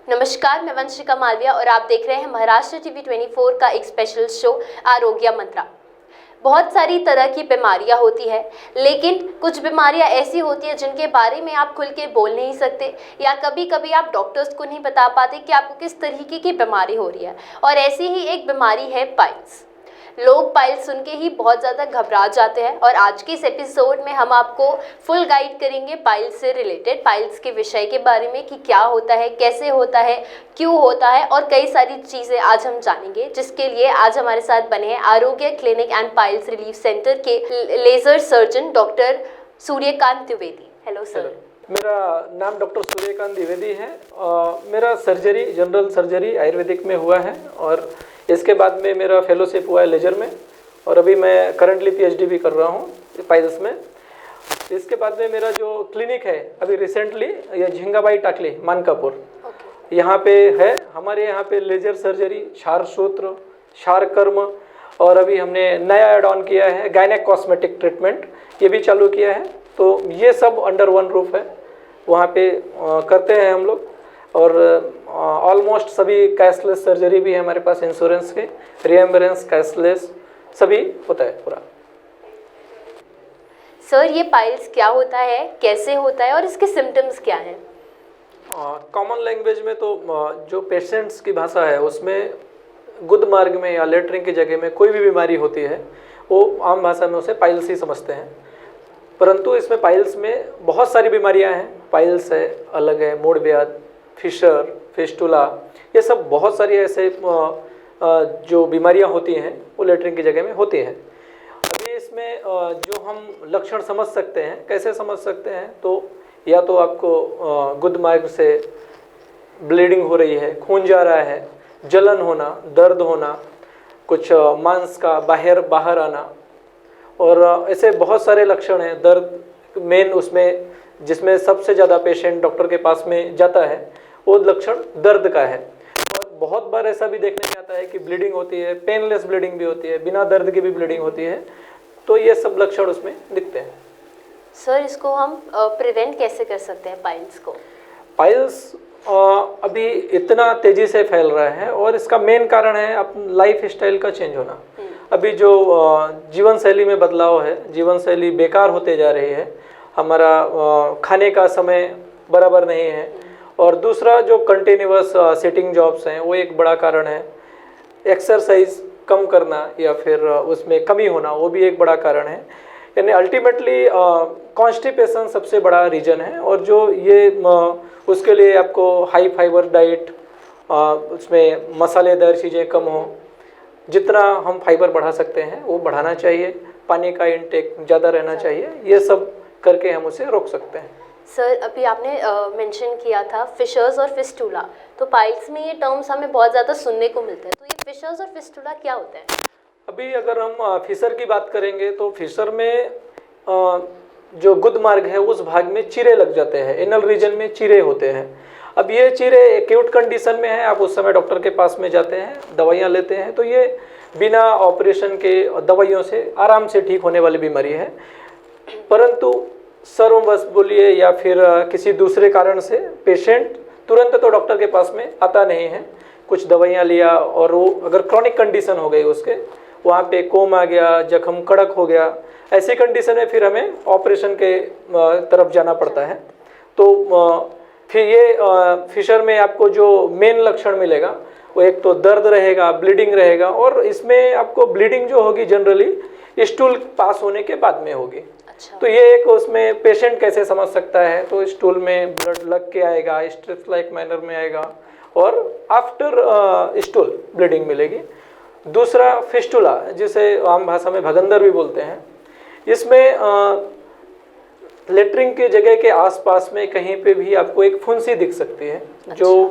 नमस्कार, मैं वंशिका मालविया और आप देख रहे हैं महाराष्ट्र टीवी 24 का एक स्पेशल शो आरोग्य मंत्रा। बहुत सारी तरह की बीमारियां होती है, लेकिन कुछ बीमारियां ऐसी होती है जिनके बारे में आप खुल के बोल नहीं सकते या कभी कभी आप डॉक्टर्स को नहीं बता पाते कि आपको किस तरीके की बीमारी हो रही है। और ऐसी ही एक बीमारी है पाइल्स। लोग पाइल्स सुन के ही बहुत ज़्यादा घबरा जाते हैं और आज के इस एपिसोड में हम आपको फुल गाइड करेंगे पाइल्स से रिलेटेड, पाइल्स के विषय के बारे में कि क्या होता है, कैसे होता है, क्यों होता है और कई सारी चीज़ें आज हम जानेंगे। जिसके लिए आज हमारे साथ बने हैं Arogya clinic and piles relief centre के laser surgeon doctor Suryakant Dwivedi. Hello sir. मेरा नाम डॉक्टर सूर्यकांत द्विवेदी है। मेरा सर्जरी जनरल सर्जरी आयुर्वेदिक में हुआ है और इसके बाद में मेरा फेलोशिप हुआ है लेजर में और अभी मैं करंटली पीएचडी भी कर रहा हूँ पाइल्स में। इसके बाद में मेरा जो क्लिनिक है अभी रिसेंटली ये झिंगाबाई टाकली मानकापुर यहाँ पे है। हमारे यहाँ पे लेजर सर्जरी, क्षार सूत्र, क्षार कर्म और अभी हमने नया एड ऑन किया है गायनेक कॉस्मेटिक ट्रीटमेंट, ये भी चालू किया है। तो ये सब अंडर वन रूफ है, वहाँ पे करते हैं हम लोग। और ऑलमोस्ट सभी कैशलेस सर्जरी भी है हमारे पास, इंश्योरेंस के रीएम्बरेंस कैशलेस सभी होता है पूरा। सर, ये पाइल्स क्या होता है, कैसे होता है और इसके सिम्टम्स क्या हैं? कॉमन लैंग्वेज में तो जो पेशेंट्स की भाषा है उसमें गुद मार्ग में या लेटरिन की जगह में कोई भी बीमारी होती है वो आम भाषा में उसे पाइल्स ही समझते हैं। परंतु इसमें पाइल्स में बहुत सारी बीमारियां हैं। पाइल्स है, अलग है, मूड व्याध, फिशर, फिस्टुला, ये सब बहुत सारी ऐसे जो बीमारियां होती हैं वो लेटरिन की जगह में होती हैं। अभी इसमें जो हम लक्षण समझ सकते हैं, कैसे समझ सकते हैं, तो या तो आपको गुद मार्ग से ब्लीडिंग हो रही है, खून जा रहा है, जलन होना, दर्द होना, कुछ मांस का बाहर आना और ऐसे बहुत सारे लक्षण हैं। दर्द मेन उसमें जिसमें सबसे ज़्यादा पेशेंट डॉक्टर के पास में जाता है वो लक्षण दर्द का है। और बहुत बार ऐसा भी देखने में आता है कि ब्लीडिंग होती है, पेनलेस ब्लीडिंग भी होती है, बिना दर्द की भी ब्लीडिंग होती है। तो ये सब लक्षण उसमें दिखते हैं। सर, इसको हम प्रिवेंट कैसे कर सकते हैं पाइल्स को? पाइल्स अभी इतना तेज़ी से फैल रहा है और इसका मेन कारण है अपनी लाइफ स्टाइल का चेंज होना। अभी जो जीवन शैली में बदलाव है, जीवन शैली बेकार होते जा रही है, हमारा खाने का समय बराबर नहीं है और दूसरा जो कंटिन्यूअस सिटिंग जॉब्स हैं वो एक बड़ा कारण है। एक्सरसाइज कम करना या फिर उसमें कमी होना वो भी एक बड़ा कारण है। यानी अल्टीमेटली कॉन्स्टिपेशन सबसे बड़ा रीज़न है। और जो ये उसके लिए आपको हाई फाइबर डाइट, उसमें मसालेदार चीज़ें कम हो, जितना हम फाइबर बढ़ा सकते हैं वो बढ़ाना चाहिए, पानी का इंटेक ज़्यादा रहना चाहिए, ये सब करके हम उसे रोक सकते हैं। सर, अभी आपने मेंशन किया था फिशर्स और फिस्टुला, तो पाइल्स में ये टर्म्स हमें बहुत ज़्यादा सुनने को मिलते हैं, तो ये फिशर्स और फिस्टुला क्या होता है? अभी अगर हम फिशर की बात करेंगे तो फिशर में जो गुद मार्ग है उस भाग में चीरे लग जाते हैं, एनल रीजन में चीरे होते हैं। अब ये चीरे एक्यूट कंडीशन में है, आप उस समय डॉक्टर के पास में जाते हैं, दवाइयाँ लेते हैं, तो ये बिना ऑपरेशन के दवाइयों से आराम से ठीक होने वाली बीमारी है। परंतु सर्ववश बोलिए या फिर किसी दूसरे कारण से पेशेंट तुरंत तो डॉक्टर के पास में आता नहीं है, कुछ दवाइयाँ लिया और वो अगर क्रॉनिक कंडीशन हो गई उसके, वहाँ पे कोम आ गया, जख्म कड़क हो गया, ऐसी कंडीशन में फिर हमें ऑपरेशन के तरफ जाना पड़ता है। तो फिर ये फिशर में आपको जो मेन लक्षण मिलेगा वो एक तो दर्द रहेगा, ब्लीडिंग रहेगा और इसमें आपको ब्लीडिंग जो होगी जनरली स्टूल पास होने के बाद में होगी। अच्छा। तो ये एक उसमें पेशेंट कैसे समझ सकता है, तो स्टूल में ब्लड लग के आएगा, स्ट्रिप्स लाइक मैनर में आएगा और आफ्टर स्टूल ब्लीडिंग मिलेगी। दूसरा फिस्टुला, जिसे आम भाषा में भगंदर भी बोलते हैं, इसमें लेटरिन के जगह के आसपास में कहीं पे भी आपको एक फुंसी दिख सकती है। अच्छा। जो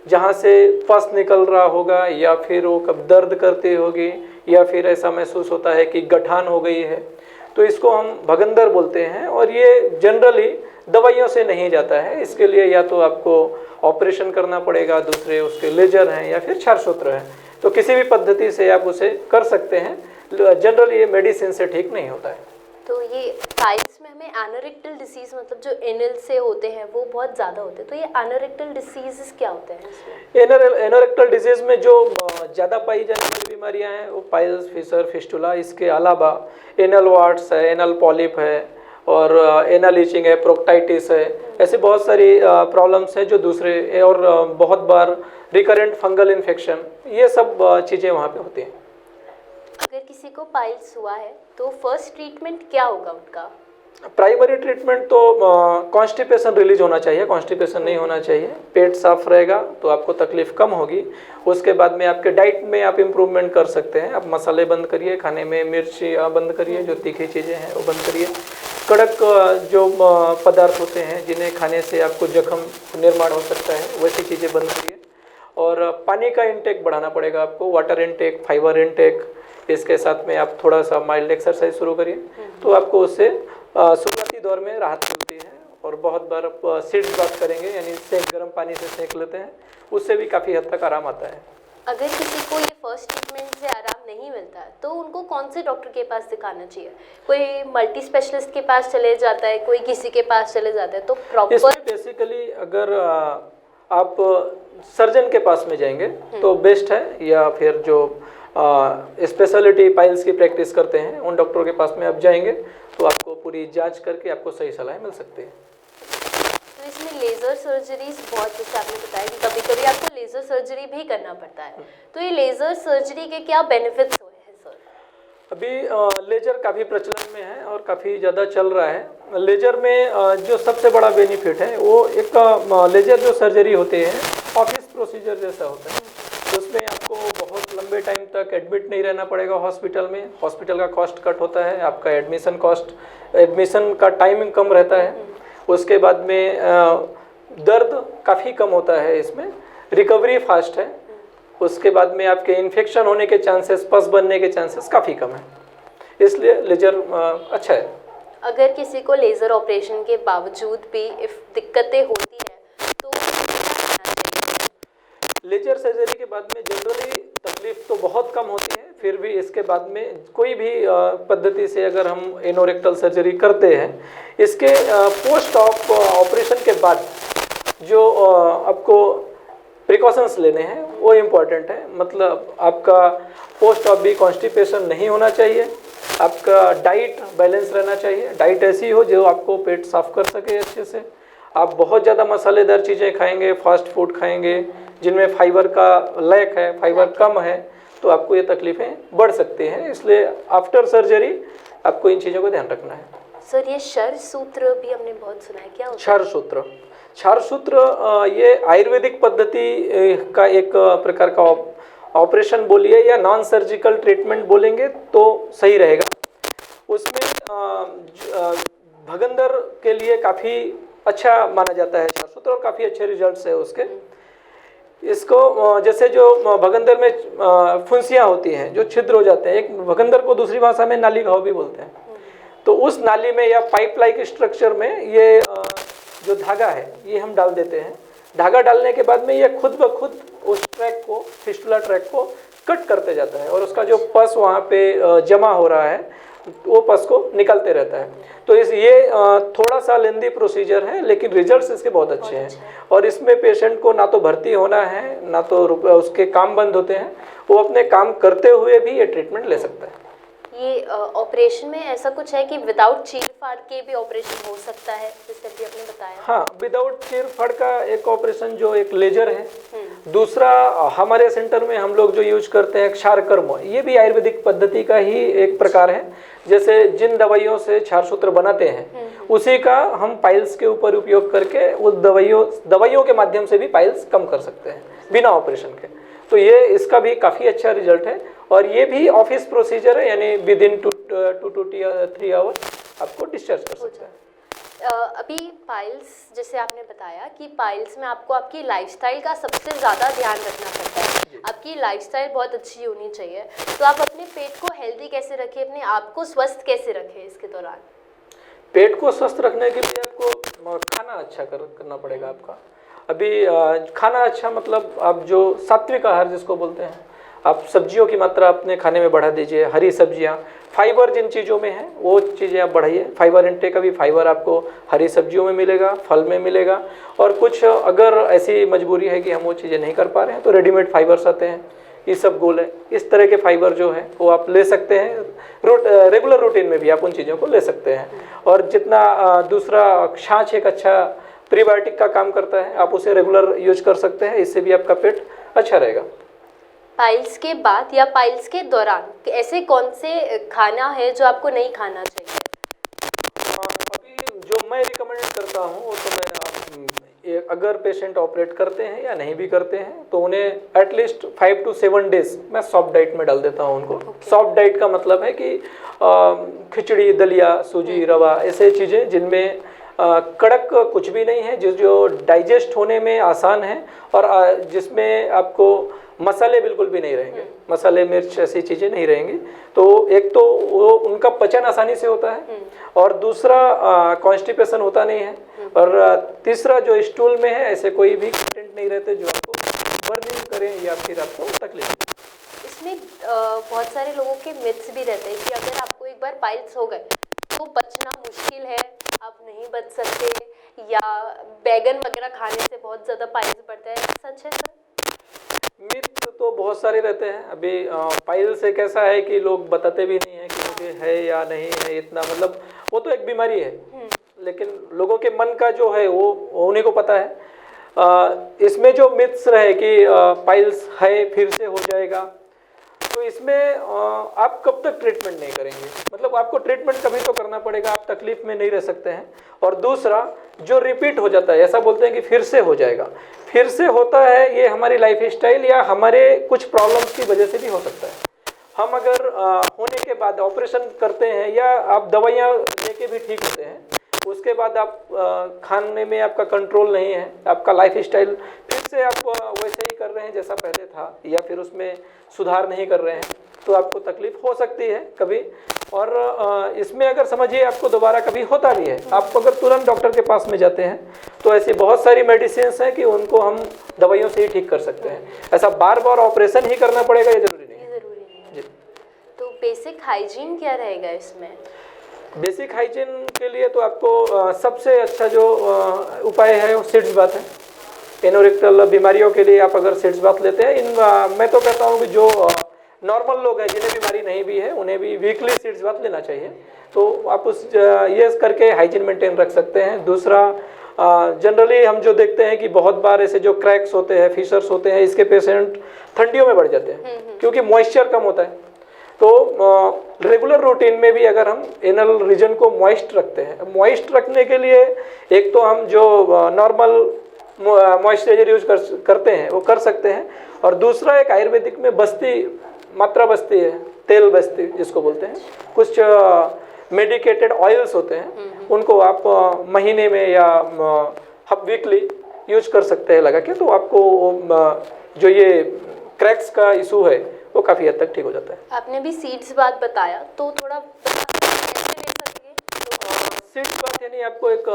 जहाँ से पस निकल रहा होगा या फिर वो कब दर्द करती होगी या फिर ऐसा महसूस होता है कि गठान हो गई है, तो इसको हम भगंदर बोलते हैं। और ये जनरली दवाइयों से नहीं जाता है, इसके लिए या तो आपको ऑपरेशन करना पड़ेगा, दूसरे उसके लेजर हैं या फिर क्षारसूत्र हैं, तो किसी भी पद्धति से आप उसे कर सकते हैं। जनरली ये मेडिसिन से ठीक नहीं होता है। तो ये पाइल्स में हमें एनोरेक्टल डिसीज मतलब जो एनल से होते हैं वो बहुत ज़्यादा होते हैं, तो ये एनोरेक्टल डिसीजेस क्या होते हैं इसमें? एनोरेक्टल डिजीज में जो ज़्यादा पाई जाने वाली बीमारियां हैं वो पाइल्स, फिशर, फिस्टुला, इसके अलावा एनल वार्ट्स है, एनल पॉलिप है और एनल ईचिंग है, प्रोक्टाइटिस है, ऐसे बहुत सारी प्रॉब्लम्स हैं जो दूसरे, और बहुत बार रिकरेंट फंगल इन्फेक्शन, ये सब चीज़ें वहाँ पे होती हैं। अगर किसी को पाइल्स हुआ है तो फर्स्ट ट्रीटमेंट क्या होगा उनका? प्राइमरी ट्रीटमेंट तो कॉन्स्टिपेशन रिलीज होना चाहिए, कॉन्स्टिपेशन नहीं होना चाहिए। पेट साफ रहेगा तो आपको तकलीफ कम होगी। उसके बाद में आपके डाइट में आप इम्प्रूवमेंट कर सकते हैं। आप मसाले बंद करिए, खाने में मिर्ची बंद करिए, जो तीखी चीज़ें हैं वो बंद करिए। कड़क जो पदार्थ होते हैं जिन्हें खाने से आपको जख्म निर्माण हो सकता है, वैसी चीज़ें बंद करिए। और पानी का इंटेक बढ़ाना पड़ेगा आपको, वाटर इंटेक, फाइबर इंटेक। इसके साथ में आप थोड़ा सा माइल्ड एक्सरसाइज शुरू करिए तो आपको उससे शुरुआती दौर में राहत मिलती है। और बहुत बार आप सीड्स बात करेंगे, यानी सेक गर्म पानी से सेक लेते हैं, उससे भी काफ़ी हद तक आराम आता है। अगर किसी को ये फर्स्ट ट्रीटमेंट से आराम नहीं मिलता है तो उनको कौन से डॉक्टर के पास दिखाना चाहिए? कोई मल्टी स्पेशलिस्ट के पास चले जाता है, कोई किसी के पास चले जाता है, तो प्रॉपर बेसिकली अगर आप सर्जन के पास में जाएंगे तो बेस्ट है, या फिर जो स्पेशलिटी पाइल्स की प्रैक्टिस करते हैं उन डॉक्टरों के पास में आप जाएंगे तो आपको पूरी जांच करके आपको सही सलाह मिल सकती है। तो इसमें लेज़र सर्जरीज बहुत, जैसे आपने बताया कि कभी कभी आपको लेज़र सर्जरी भी करना पड़ता है, तो ये लेज़र सर्जरी के क्या बेनिफिट्स हैं सर? अभी लेजर काफ़ी प्रचलन में है और काफ़ी ज़्यादा चल रहा है। लेजर में जो सबसे बड़ा बेनिफिट है वो एक लेजर जो सर्जरी होती है ऑफिस प्रोसीजर जैसा होता है। तो उसमें आपको बहुत लंबे टाइम तक एडमिट नहीं रहना पड़ेगा हॉस्पिटल में। हॉस्पिटल का कॉस्ट कट होता है, आपका एडमिशन का टाइमिंग कम रहता है। उसके बाद में दर्द काफ़ी कम होता है, इसमें रिकवरी फास्ट है। उसके बाद में आपके इन्फेक्शन होने के चांसेस, पस बनने के चांसेस काफ़ी कम है, इसलिए लेजर अच्छा है। अगर किसी को लेज़र ऑपरेशन के बावजूद भी इफ दिक्कतें होती हैं तो लेजर सर्जरी के बाद में जनरली तकलीफ तो बहुत कम होती है, फिर भी इसके बाद में कोई भी पद्धति से अगर हम एनोरेक्टल सर्जरी करते हैं, इसके पोस्ट ऑफ ऑपरेशन के बाद जो आपको प्रिकॉशंस लेने हैं वो इम्पॉर्टेंट है। मतलब आपका पोस्ट ऑफ भी कॉन्स्टिपेशन नहीं होना चाहिए, आपका डाइट बैलेंस रहना चाहिए। डाइट ऐसी हो जो आपको पेट साफ कर सके अच्छे से। आप बहुत ज़्यादा मसालेदार चीज़ें खाएंगे, फास्ट फूड खाएंगे जिनमें फाइबर का लैक है, फाइबर कम है, तो आपको ये तकलीफ़ें बढ़ सकती हैं। इसलिए आफ्टर सर्जरी आपको इन चीज़ों का ध्यान रखना है। सर ये क्षर सूत्र भी हमने बहुत सुना है, क्या होता है? क्षार सूत्र ये आयुर्वेदिक पद्धति का एक प्रकार का ऑपरेशन बोलिए या नॉन सर्जिकल ट्रीटमेंट बोलेंगे तो सही रहेगा। उसमें भगंदर के लिए काफ़ी अच्छा माना जाता है क्षार सूत्र और काफ़ी अच्छे रिजल्ट्स है उसके। इसको जैसे जो भगंदर में फुंसियाँ होती हैं, जो छिद्र हो जाते हैं, एक भगंदर को दूसरी भाषा में नाली घाव भी बोलते हैं, तो उस नाली में या पाइप लाइक स्ट्रक्चर में ये जो धागा है ये हम डाल देते हैं। धागा डालने के बाद में ये खुद ब खुद उस ट्रैक को, फिस्टुला ट्रैक को कट करते जाता है और उसका जो पस वहाँ पे जमा हो रहा है वो पस को निकलते रहता है। तो ये थोड़ा सा लेंदी प्रोसीजर है, लेकिन रिजल्ट्स इसके बहुत अच्छे हैं। और इसमें पेशेंट को ना तो भर्ती होना है, ना तो उसके काम बंद होते हैं, वो अपने काम करते हुए भी ये ट्रीटमेंट ले सकता है। ये ऑपरेशन में ऐसा कुछ है कि विदाउट चीर फाड़ के भी ऑपरेशन हो सकता है, जैसे अभी आपने बताया? हाँ, विदाउट चीर फाड़ का एक ऑपरेशन जो एक लेजर है। दूसरा हमारे सेंटर में हम लोग जो यूज करते हैं क्षारकर्म, ये भी आयुर्वेदिक पद्धति का ही एक प्रकार है। जैसे जिन दवाइयों से क्षार सूत्र बनाते हैं उसी का हम पाइल्स के ऊपर उपयोग करके उस दवाइयों के माध्यम से भी पाइल्स कम कर सकते हैं बिना ऑपरेशन के। तो ये इसका भी काफ़ी अच्छा रिजल्ट है और ये भी ऑफिस प्रोसीजर है, यानी विद इन 2 to 3 आवर्स आपको डिस्चार्ज कर सकते हैं। अभी पाइल्स, जैसे आपने बताया कि पाइल्स में आपको आपकी लाइफस्टाइल का सबसे ज़्यादा ध्यान रखना पड़ता है। आपकी लाइफस्टाइल बहुत अच्छी होनी चाहिए, तो आप अपने पेट को हेल्दी कैसे रखें, अपने आप को स्वस्थ कैसे रखें इसके दौरान? पेट को स्वस्थ रखने के लिए आपको खाना अच्छा करना पड़ेगा आपका। अभी खाना अच्छा मतलब आप जो सात्विक आहार जिसको बोलते हैं, आप सब्जियों की मात्रा अपने खाने में बढ़ा दीजिए, हरी सब्जियां, फाइबर जिन चीज़ों में है वो चीज़ें आप बढ़ाइए। फाइबर इंटेक का भी फाइबर आपको हरी सब्जियों में मिलेगा, फल में मिलेगा। और कुछ अगर ऐसी मजबूरी है कि हम वो चीज़ें नहीं कर पा रहे हैं तो रेडीमेड फाइबर्स आते हैं, ये सब गोल है। इस तरह के फाइबर जो है वो आप ले सकते हैं, रेगुलर रूटीन में भी आप उन चीज़ों को ले सकते हैं। और जितना दूसरा छाछ एक अच्छा प्रीबायोटिक का काम करता है, आप उसे रेगुलर यूज कर सकते हैं, इससे भी आपका पेट अच्छा रहेगा। पाइल्स के बाद या पाइल्स के दौरान ऐसे कौन से खाना है जो आपको नहीं खाना चाहिए? अभी जो मैं रिकमेंड करता हूँ वो तो अगर पेशेंट ऑपरेट करते हैं या नहीं भी करते हैं तो उन्हें एटलीस्ट 5 to 7 डेज मैं सॉफ्ट डाइट में डाल देता हूँ उनको। सॉफ्ट डाइट का मतलब है कि खिचड़ी, दलिया, सूजी, रवा, ऐसे चीज़ें जिनमें कड़क कुछ भी नहीं है, जो डाइजेस्ट होने में आसान है और जिसमें आपको मसाले बिल्कुल भी नहीं रहेंगे, मसाले मिर्च ऐसी चीज़ें नहीं रहेंगी। तो एक तो वो उनका पचन आसानी से होता है और दूसरा कॉन्स्टिपेशन होता नहीं है और तीसरा जो स्टूल में है ऐसे कोई भी कंटेंट नहीं रहते जो आपको बर्निंग करें या फिर आपको तकलीफ। इसमें बहुत सारे लोगों के मिथ्स भी रहते हैं कि अगर आपको एक बार पाइल्स हो गए तो बचना मुश्किल है, आप नहीं बच सकते, या बैगन वगैरह खाने से बहुत ज़्यादा पाइल्स बढ़ता है। सच है सर? मिथ तो बहुत सारे रहते हैं। अभी पाइल्स एक ऐसा है कि लोग बताते भी नहीं है कि मुझे है या नहीं है, इतना मतलब वो तो एक बीमारी है, लेकिन लोगों के मन का जो है वो उन्हीं को पता है। इसमें जो मिथ्स रहे कि पाइल्स है फिर से हो जाएगा, तो इसमें आप कब तक ट्रीटमेंट नहीं करेंगे, मतलब आपको ट्रीटमेंट कभी तो करना पड़ेगा, आप तकलीफ में नहीं रह सकते हैं। और दूसरा जो रिपीट हो जाता है, ऐसा बोलते हैं कि फिर से हो जाएगा, फिर से होता है, ये हमारी लाइफ स्टाइल या हमारे कुछ प्रॉब्लम्स की वजह से भी हो सकता है। हम अगर होने के बाद ऑपरेशन करते हैं या आप दवाइयाँ लेके भी ठीक होते हैं, उसके बाद आप खाने में आपका कंट्रोल नहीं है, आपका लाइफ स्टाइल फिर से आप वैसे ही कर रहे हैं जैसा पहले था या फिर उसमें सुधार नहीं कर रहे हैं, तो आपको तकलीफ हो सकती है कभी। और इसमें अगर समझिए आपको दोबारा कभी होता भी है, आप अगर तुरंत डॉक्टर के पास में जाते हैं तो ऐसी बहुत सारी मेडिसिन्स हैं कि उनको हम दवाइयों से ही ठीक कर सकते हैं। ऐसा बार बार ऑपरेशन ही करना पड़ेगा ये ज़रूरी नहीं है। जी। तो बेसिक हाइजीन क्या रहेगा इसमें? बेसिक हाइजीन के लिए तो आपको सबसे अच्छा जो उपाय है वो सीड्स बाथ है। एनोरेक्टल बीमारियों के लिए आप अगर सीड्स बाथ लेते हैं, मैं तो कहता हूँ कि जो नॉर्मल लोग हैं जिन्हें बीमारी नहीं भी है उन्हें भी वीकली सीड्स बाथ लेना चाहिए, तो आप उस ये करके हाइजीन मेंटेन रख सकते हैं। दूसरा जनरली हम जो देखते हैं कि बहुत बार ऐसे जो क्रैक्स होते हैं, फिशर्स होते हैं, इसके पेशेंट ठंडियों में बढ़ जाते हैं क्योंकि मॉइस्चर कम होता है। तो रेगुलर रूटीन में भी अगर हम एनल रीजन को मॉइस्ट रखते हैं, मॉइस्ट रखने के लिए एक तो हम जो नॉर्मल मॉइस्चराइजर यूज करते हैं वो कर सकते हैं, और दूसरा एक आयुर्वेदिक में मात्रा बस्ती है, तेल बस्ती जिसको बोलते हैं, कुछ मेडिकेटेड ऑयल्स होते हैं, उनको आप महीने में या वीकली यूज कर सकते हैं लगा के, तो आपको जो ये क्रैक्स का इशू है वो काफ़ी हद तक ठीक हो जाता है। आपने भी सीड्स बात बताया, तो थोड़ा बता सकते हैं कैसे ले सकेंगे? सीड्स बात यानी आपको एक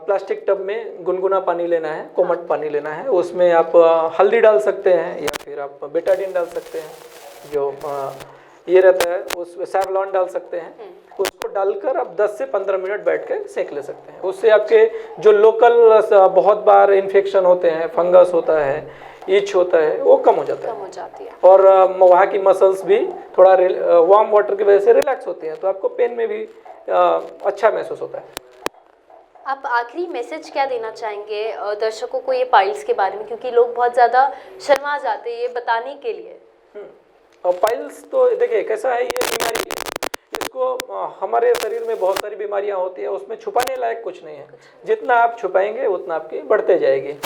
प्लास्टिक टब में गुनगुना पानी लेना है, कोमट पानी लेना है, उसमें आप हल्दी डाल सकते हैं या फिर आप बेटाडीन डाल सकते हैं, जो ये रहता है उस सैवलॉन डाल सकते हैं, उसको डालकर आप 10 से 15 मिनट बैठ के सेक ले सकते हैं। उससे आपके जो लोकल बहुत बार इन्फेक्शन होते हैं, फंगस होता है, ईच होता है, वो कम हो जाता है, कम हो जाती है। और वहाँ की मसल्स भी थोड़ा वार्म वाटर की वजह से रिलैक्स होती हैं, तो आपको पेन में भी अच्छा महसूस होता है। आप आखिरी मैसेज क्या देना चाहेंगे दर्शकों को ये पाइल्स के बारे में, क्योंकि लोग बहुत ज़्यादा शर्मा जाते हैं ये बताने के लिए? और पाइल्स तो देखिए कैसा है, ये बीमारी है, इसको हमारे शरीर में बहुत सारी बीमारियां होती है, उसमें छुपाने लायक कुछ नहीं है, जितना आप छुपाएंगे उतना आपकी बढ़ते जाएगी।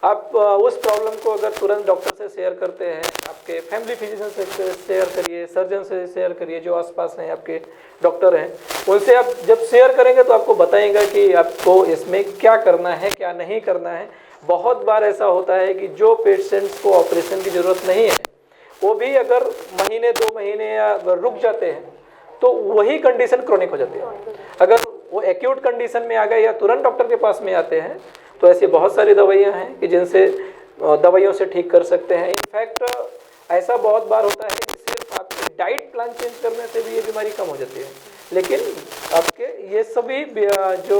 आप उस प्रॉब्लम को अगर तुरंत डॉक्टर से शेयर करते हैं, आपके फैमिली फिजिशियन से शेयर करिए, सर्जन से शेयर करिए, जो आसपास हैं आपके डॉक्टर हैं, उनसे आप जब शेयर करेंगे तो आपको बताएंगे कि आपको इसमें क्या करना है क्या नहीं करना है। बहुत बार ऐसा होता है कि जो पेशेंट्स को ऑपरेशन की ज़रूरत नहीं है वो भी अगर महीने 2 महीने या अगर रुक जाते हैं तो वही कंडीशन क्रोनिक हो जाती है। अगर वो एक्यूट कंडीशन में आ गए या तुरंत डॉक्टर के पास में आते हैं तो ऐसी बहुत सारी दवाइयाँ हैं कि जिनसे दवाइयों से ठीक कर सकते हैं। इनफैक्ट ऐसा बहुत बार होता है कि सिर्फ आपके डाइट प्लान चेंज करने से भी ये बीमारी कम हो जाती है, लेकिन आपके ये सभी जो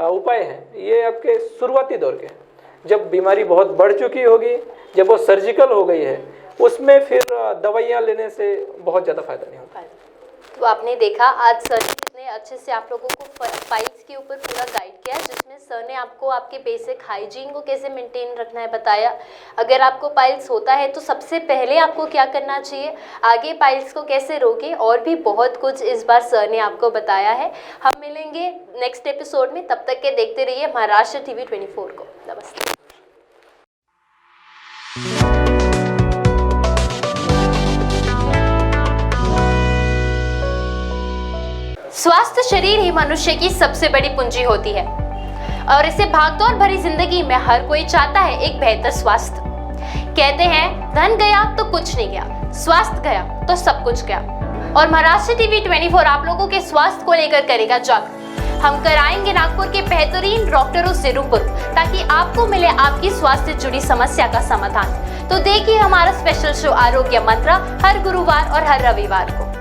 उपाय हैं ये आपके शुरुआती दौर के हैं। जब बीमारी बहुत बढ़ चुकी होगी, जब वो सर्जिकल हो गई है, उसमें फिर दवाइयाँ लेने से बहुत ज़्यादा फायदा नहीं होता। तो आपने देखा आज सर ने कितने अच्छे से आप लोगों को पाइल्स के ऊपर पूरा गाइड किया, जिसमें सर ने आपको आपके बेसिक हाइजीन को कैसे मेंटेन रखना है बताया। अगर आपको पाइल्स होता है तो सबसे पहले आपको क्या करना चाहिए, आगे पाइल्स को कैसे रोके, और भी बहुत कुछ इस बार सर ने आपको बताया है। हम मिलेंगे नेक्स्ट एपिसोड में, तब तक के देखते रहिए महाराष्ट्र टीवी 24 को। नमस्ते। स्वस्थ शरीर ही मनुष्य की सबसे बड़ी पूंजी होती है और इसे भागदौड़ भरी जिंदगी में हर कोई चाहता है एक बेहतर स्वास्थ्य। कहते हैं धन गया तो कुछ नहीं गया, स्वास्थ्य गया तो सब कुछ गया। और महाराष्ट्र टीवी 24 आप लोगों के स्वास्थ्य को लेकर करेगा जागरूक। हम कराएंगे नागपुर के बेहतरीन डॉक्टरों से रूबरू, ताकि आपको मिले आपकी स्वास्थ्य से जुड़ी समस्या का समाधान। तो देखिए हमारा स्पेशल शो आरोग्य मंत्रा हर गुरुवार और हर रविवार को।